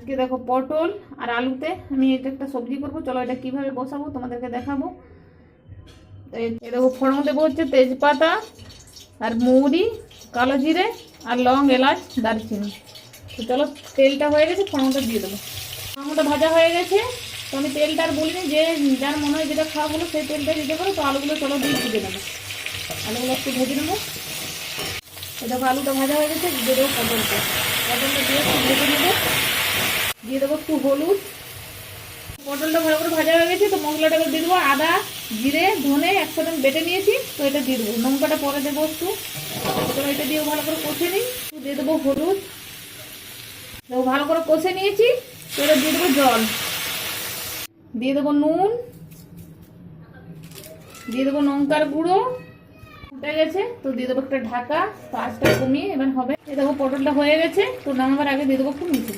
আজকে দেখো পটল আর আলুতে আমি এটা একটা সবজি করবো। চলো এটা কিভাবে বসাবো তোমাদেরকে দেখাবো। এই দেখো ফোড়ন দেবো হচ্ছে তেজপাতা আর মৌরি, কালো জিরে আর লং, এলাচ, দারচিনি। তো চলো তেলটা হয়ে গেছে, ফোড়নটা দিয়ে দেবো। ফোড়নটা ভাজা হয়ে গেছে, তো আমি তেলটা আর বলিনি, যে যার মনে হয় যেটা খাওয়া বলো সেই তেলটা দিতে পারো। তো আলুগুলো চলো দিয়ে ভেজে নেবো, আলুগুলো একটু ভেজে নেবো। দেখো আলুটা ভাজা হয়ে গেছে, দিয়ে দেবো পটলটা। পটলটা দিয়ে একটু ভেজে নেবো, দিয়ে দেবো একটু হলুদ। পটলটা ভালো করে ভাজা হয়ে গেছে, তো মশলাটাকে দিয়ে দেবো। আদা, জিরে, ধনে একসাথে বেটে নিয়েছি, তো এটা দিয়ে দেবো। লঙ্কাটা পরে দেবো একটু। তো এটা দিয়েও ভালো করে কষে নিই। দিয়ে দেবো হলুদ, দেখো ভালো করে কষে নিয়েছি। তো এটা দিয়ে দেবো জল, দিয়ে দেবো নুন, দিয়ে দেবো লঙ্কার গুঁড়ো। ফুটে গেছে, তো দিয়ে দেবো একটা ঢাকা। তো আঁচটা কমিয়ে এবার হবে। এই দেখো পটলটা হয়ে গেছে, তো নামাবার আগে দিয়ে দেবো একটু মিষ্টি।